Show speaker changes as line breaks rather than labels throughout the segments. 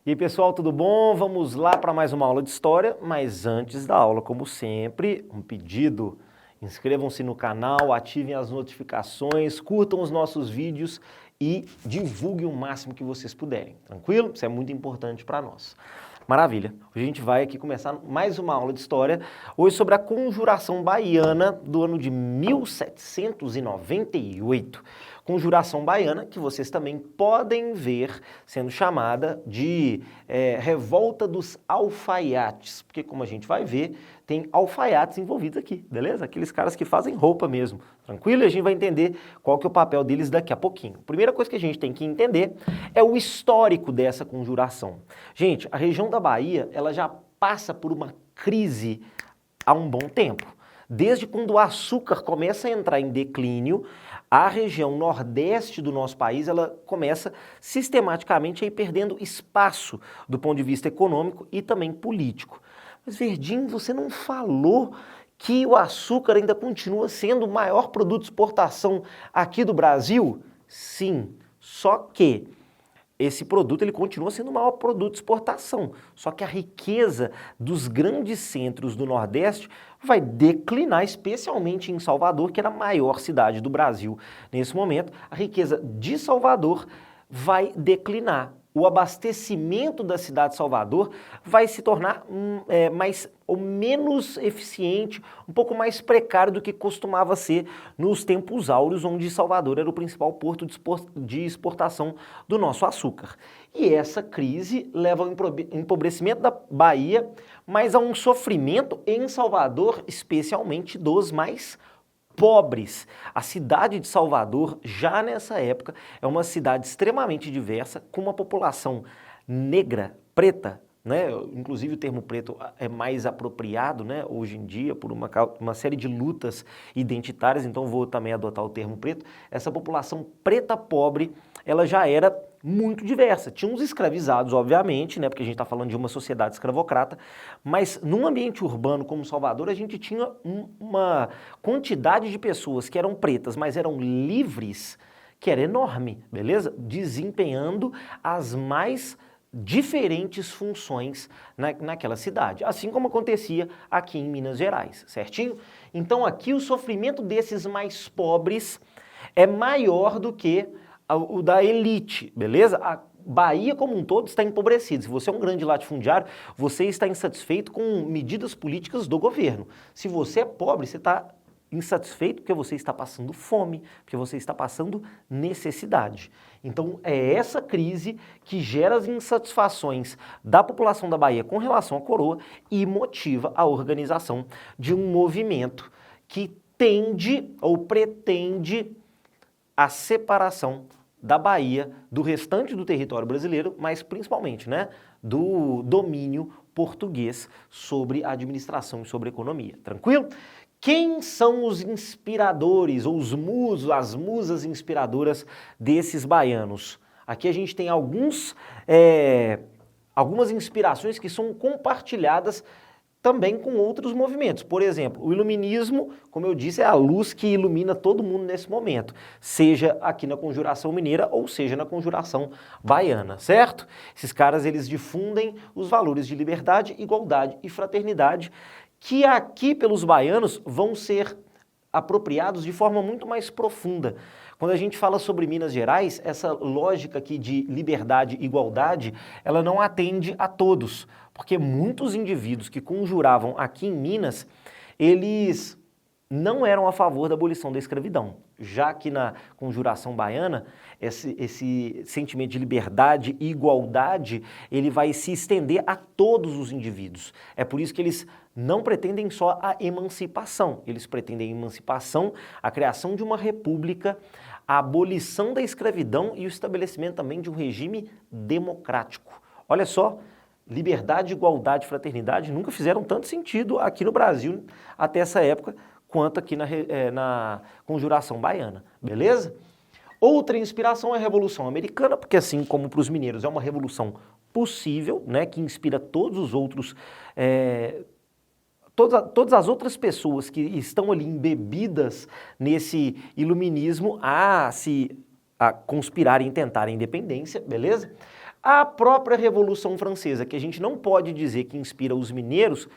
E aí, pessoal, tudo bom? Vamos lá para mais uma aula de história, mas antes da aula, como sempre, um pedido. Inscrevam-se no canal, ativem as notificações, curtam os nossos vídeos e divulguem o máximo que vocês puderem, tranquilo? Isso é muito importante para nós. Maravilha! Hoje a gente vai aqui começar mais uma aula de história, hoje sobre a Conjuração Baiana do ano de 1798. Conjuração Baiana, que vocês também podem ver sendo chamada de Revolta dos Alfaiates, porque como a gente vai ver, tem alfaiates envolvidos aqui, beleza? Aqueles caras que fazem roupa mesmo, tranquilo? E a gente vai entender qual que é o papel deles daqui a pouquinho. A primeira coisa que a gente tem que entender é o histórico dessa conjuração. Gente, a região da Bahia, ela já passa por uma crise há um bom tempo. Desde quando o açúcar começa a entrar em declínio, a região nordeste do nosso país, ela começa sistematicamente a ir perdendo espaço do ponto de vista econômico e também político. Mas, Verdinho, você não falou que o açúcar ainda continua sendo o maior produto de exportação aqui do Brasil? Sim, só que esse produto ele continua sendo o maior produto de exportação, só que a riqueza dos grandes centros do Nordeste vai declinar, especialmente em Salvador, que era a maior cidade do Brasil. Nesse momento, a riqueza de Salvador vai declinar. O abastecimento da cidade de Salvador vai se tornar mais ou menos eficiente, um pouco mais precário do que costumava ser nos tempos áureos, onde Salvador era o principal porto de exportação do nosso açúcar. E essa crise leva ao empobrecimento da Bahia, mas a um sofrimento em Salvador, especialmente dos mais pobres. A cidade de Salvador, já nessa época, é uma cidade extremamente diversa, com uma população negra, preta, né? Inclusive o termo preto é mais apropriado, né, hoje em dia, por uma série de lutas identitárias, então vou também adotar o termo preto. Essa população preta pobre, ela já era muito diversa. Tinha uns escravizados, obviamente, né, porque a gente está falando de uma sociedade escravocrata, mas num ambiente urbano como Salvador, a gente tinha uma quantidade de pessoas que eram pretas, mas eram livres, que era enorme, beleza? Desempenhando as mais diferentes funções naquela cidade, assim como acontecia aqui em Minas Gerais, certinho? Então aqui o sofrimento desses mais pobres é maior do que o da elite, beleza? A Bahia como um todo está empobrecida. Se você é um grande latifundiário, você está insatisfeito com medidas políticas do governo. Se você é pobre, você está insatisfeito porque você está passando fome, porque você está passando necessidade. Então é essa crise que gera as insatisfações da população da Bahia com relação à coroa e motiva a organização de um movimento que tende ou pretende a separação da Bahia do restante do território brasileiro, mas principalmente, né, do domínio português sobre a administração e sobre a economia. Tranquilo? Quem são os inspiradores, ou os musos, as musas inspiradoras desses baianos? Aqui a gente tem algumas inspirações que são compartilhadas também com outros movimentos. Por exemplo, o iluminismo, como eu disse, é a luz que ilumina todo mundo nesse momento, seja aqui na Conjuração Mineira ou seja na Conjuração Baiana, certo? Esses caras, eles difundem os valores de liberdade, igualdade e fraternidade, que aqui pelos baianos vão ser apropriados de forma muito mais profunda. Quando a gente fala sobre Minas Gerais, essa lógica aqui de liberdade e igualdade, ela não atende a todos, porque muitos indivíduos que conjuravam aqui em Minas, eles não eram a favor da abolição da escravidão. Já que na Conjuração Baiana, esse sentimento de liberdade e igualdade, ele vai se estender a todos os indivíduos. É por isso que eles não pretendem só a emancipação, eles pretendem a emancipação, a criação de uma república, a abolição da escravidão e o estabelecimento também de um regime democrático. Olha só, liberdade, igualdade e fraternidade nunca fizeram tanto sentido aqui no Brasil até essa época, quanto aqui na Conjuração Baiana, beleza? Outra inspiração é a Revolução Americana, porque assim como para os mineiros é uma revolução possível, né, que inspira todos os outros, todas as outras pessoas que estão ali embebidas nesse iluminismo a conspirarem e tentarem a independência, beleza? A própria Revolução Francesa, que a gente não pode dizer que inspira os mineiros,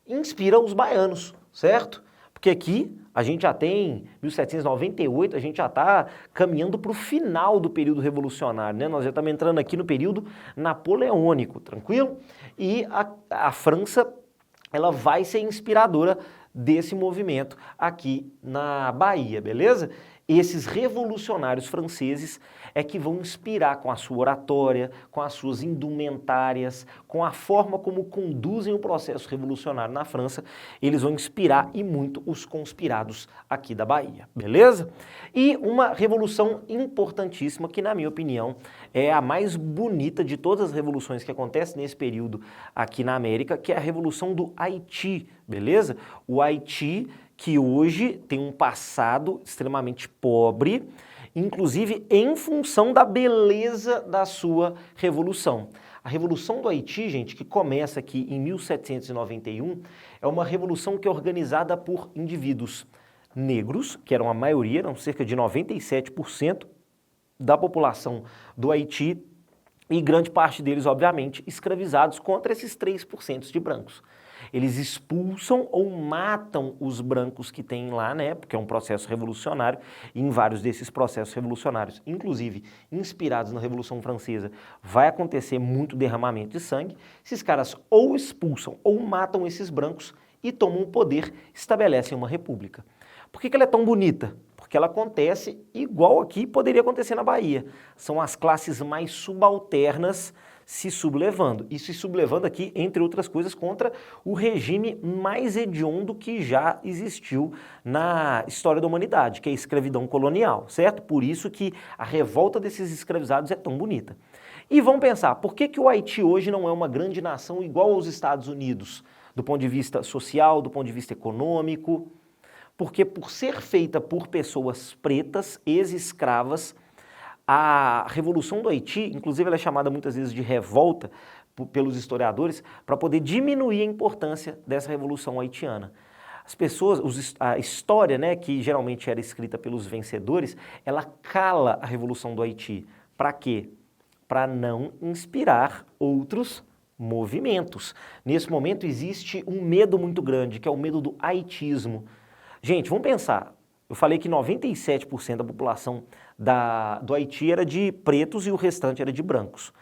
inspira os baianos, certo? Porque aqui a gente já tem 1798, a gente já está caminhando para o final do período revolucionário, né? Nós já estamos entrando aqui no período napoleônico, tranquilo? E a França, ela vai ser inspiradora desse movimento aqui na Bahia, beleza? Esses revolucionários franceses é que vão inspirar com a sua oratória, com as suas indumentárias, com a forma como conduzem o processo revolucionário na França, eles vão inspirar e muito os conspirados aqui da Bahia, beleza? E uma revolução importantíssima que, na minha opinião, é a mais bonita de todas as revoluções que acontecem nesse período aqui na América, que é a Revolução do Haiti, beleza? O Haiti, que hoje tem um passado extremamente pobre, inclusive em função da beleza da sua revolução. A Revolução do Haiti, gente, que começa aqui em 1791, é uma revolução que é organizada por indivíduos negros, que eram a maioria, eram cerca de 97% da população do Haiti, e grande parte deles, obviamente, escravizados contra esses 3% de brancos. Eles expulsam ou matam os brancos que tem lá, né, porque é um processo revolucionário, e em vários desses processos revolucionários, inclusive inspirados na Revolução Francesa, vai acontecer muito derramamento de sangue. Esses caras ou expulsam ou matam esses brancos e tomam o poder, estabelecem uma república. Por que ela é tão bonita? Porque ela acontece igual aqui poderia acontecer na Bahia. São as classes mais subalternas se sublevando. E se sublevando aqui, entre outras coisas, contra o regime mais hediondo que já existiu na história da humanidade, que é a escravidão colonial, certo? Por isso que a revolta desses escravizados é tão bonita. E vamos pensar, por que o Haiti hoje não é uma grande nação igual aos Estados Unidos, do ponto de vista social, do ponto de vista econômico? Porque por ser feita por pessoas pretas, ex-escravas, a Revolução do Haiti, inclusive ela é chamada muitas vezes de revolta pelos historiadores, para poder diminuir a importância dessa Revolução haitiana. As pessoas, a história, né, que geralmente era escrita pelos vencedores, ela cala a Revolução do Haiti. Para quê? Para não inspirar outros movimentos. Nesse momento existe um medo muito grande, que é o medo do haitismo. Gente, vamos pensar. Eu falei que 97% da população do Haiti era de pretos e o restante era de brancos.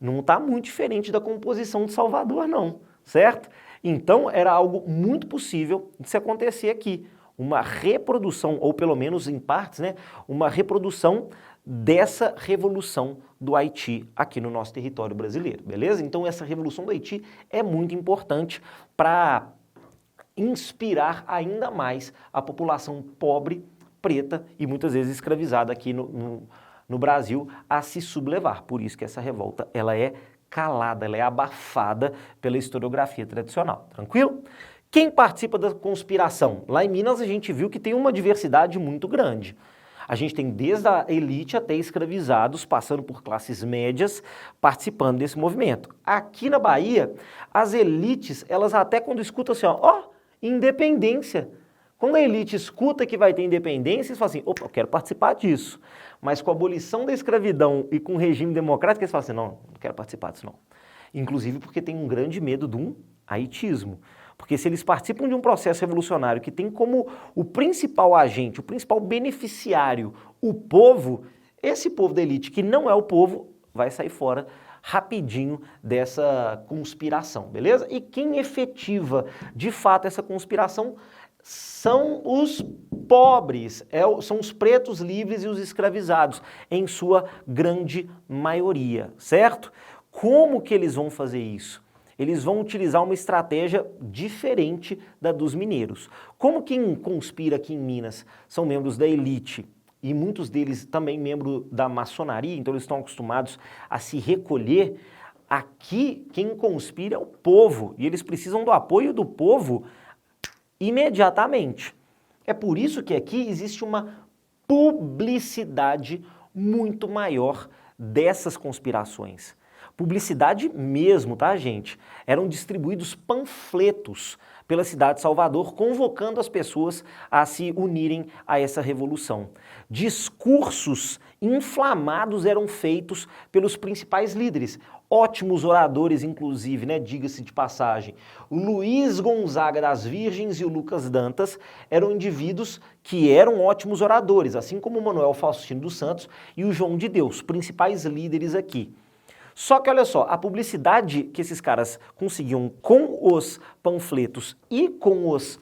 Não está muito diferente da composição de Salvador, não, certo? Então, era algo muito possível de se acontecer aqui. Uma reprodução, ou pelo menos em partes, né? Uma reprodução dessa revolução do Haiti aqui no nosso território brasileiro, beleza? Então, essa revolução do Haiti é muito importante para inspirar ainda mais a população pobre, preta e muitas vezes escravizada aqui no Brasil a se sublevar. Por isso que essa revolta ela é calada, ela é abafada pela historiografia tradicional. Tranquilo? Quem participa da conspiração? Lá em Minas a gente viu que tem uma diversidade muito grande. A gente tem desde a elite até escravizados, passando por classes médias, participando desse movimento. Aqui na Bahia, as elites, elas até quando escutam assim, ó, independência. Quando a elite escuta que vai ter independência, eles falam assim, opa, eu quero participar disso. Mas com a abolição da escravidão e com o regime democrático, eles falam assim, não quero participar disso não. Inclusive porque tem um grande medo de um haitismo. Porque se eles participam de um processo revolucionário que tem como o principal agente, o principal beneficiário, o povo, esse povo da elite que não é o povo, vai sair fora rapidinho dessa conspiração, beleza? E quem efetiva, de fato, essa conspiração são os pobres, são os pretos livres e os escravizados, em sua grande maioria, certo? Como que eles vão fazer isso? Eles vão utilizar uma estratégia diferente da dos mineiros. Como quem conspira aqui em Minas são membros da elite, e muitos deles também membros da maçonaria, então eles estão acostumados a se recolher, aqui quem conspira é o povo, e eles precisam do apoio do povo imediatamente. É por isso que aqui existe uma publicidade muito maior dessas conspirações. Publicidade mesmo, tá, gente? Eram distribuídos panfletos pela cidade de Salvador, convocando as pessoas a se unirem a essa revolução. Discursos inflamados eram feitos pelos principais líderes, ótimos oradores inclusive, né, diga-se de passagem. O Luiz Gonzaga das Virgens e o Lucas Dantas eram indivíduos que eram ótimos oradores, assim como o Manuel Faustino dos Santos e o João de Deus, principais líderes aqui. Só que olha só, a publicidade que esses caras conseguiam com os panfletos e com os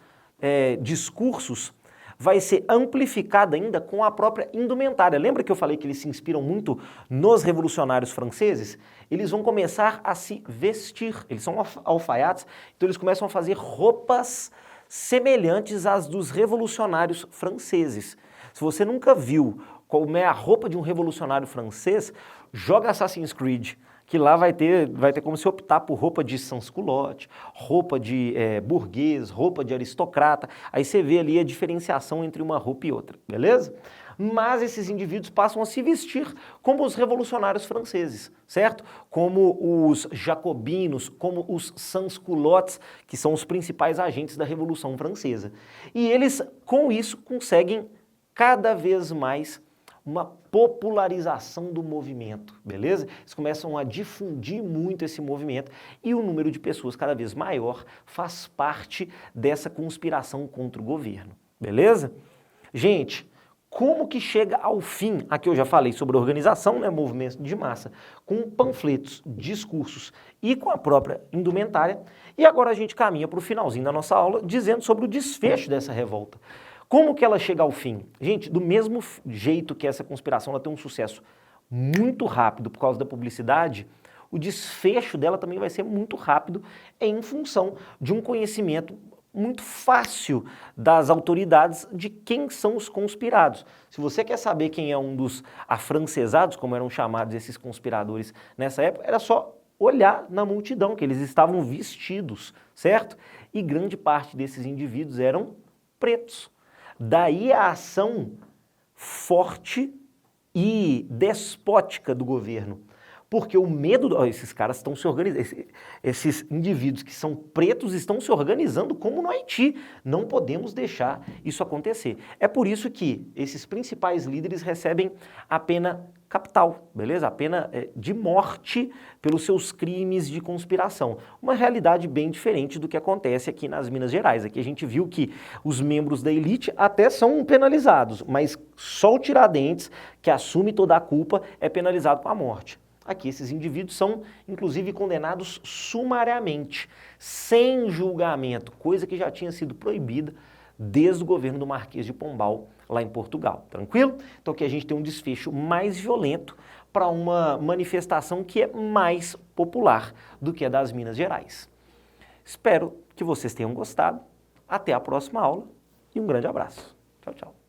discursos vai ser amplificada ainda com a própria indumentária. Lembra que eu falei que eles se inspiram muito nos revolucionários franceses? Eles vão começar a se vestir, eles são alfaiates, então eles começam a fazer roupas semelhantes às dos revolucionários franceses. Se você nunca viu como é a roupa de um revolucionário francês, joga Assassin's Creed, que lá vai ter como se optar por roupa de sans-culotte, roupa de burguês, roupa de aristocrata, aí você vê ali a diferenciação entre uma roupa e outra, beleza? Mas esses indivíduos passam a se vestir como os revolucionários franceses, certo? Como os jacobinos, como os sans-culottes, que são os principais agentes da Revolução Francesa. E eles, com isso, conseguem cada vez mais uma popularização do movimento, beleza? Eles começam a difundir muito esse movimento e o número de pessoas cada vez maior faz parte dessa conspiração contra o governo, beleza? Gente, como que chega ao fim, aqui eu já falei sobre organização, né, movimento de massa, com panfletos, discursos e com a própria indumentária, e agora a gente caminha para o finalzinho da nossa aula dizendo sobre o desfecho dessa revolta. Como que ela chega ao fim? Gente, do mesmo jeito que essa conspiração ela tem um sucesso muito rápido por causa da publicidade, o desfecho dela também vai ser muito rápido em função de um conhecimento muito fácil das autoridades de quem são os conspirados. Se você quer saber quem é um dos afrancesados, como eram chamados esses conspiradores nessa época, era só olhar na multidão, que eles estavam vestidos, certo? E grande parte desses indivíduos eram pretos. Daí a ação forte e despótica do governo, porque o medo, esses caras estão se organizando, esses indivíduos que são pretos estão se organizando como no Haiti, não podemos deixar isso acontecer. É por isso que esses principais líderes recebem a pena capital, beleza? A pena de morte pelos seus crimes de conspiração. Uma realidade bem diferente do que acontece aqui nas Minas Gerais. Aqui a gente viu que os membros da elite até são penalizados, mas só o Tiradentes, que assume toda a culpa, é penalizado com a morte. Aqui esses indivíduos são, inclusive, condenados sumariamente, sem julgamento, coisa que já tinha sido proibida desde o governo do Marquês de Pombal, lá em Portugal. Tranquilo? Então aqui a gente tem um desfecho mais violento para uma manifestação que é mais popular do que a das Minas Gerais. Espero que vocês tenham gostado. Até a próxima aula e um grande abraço. Tchau, tchau.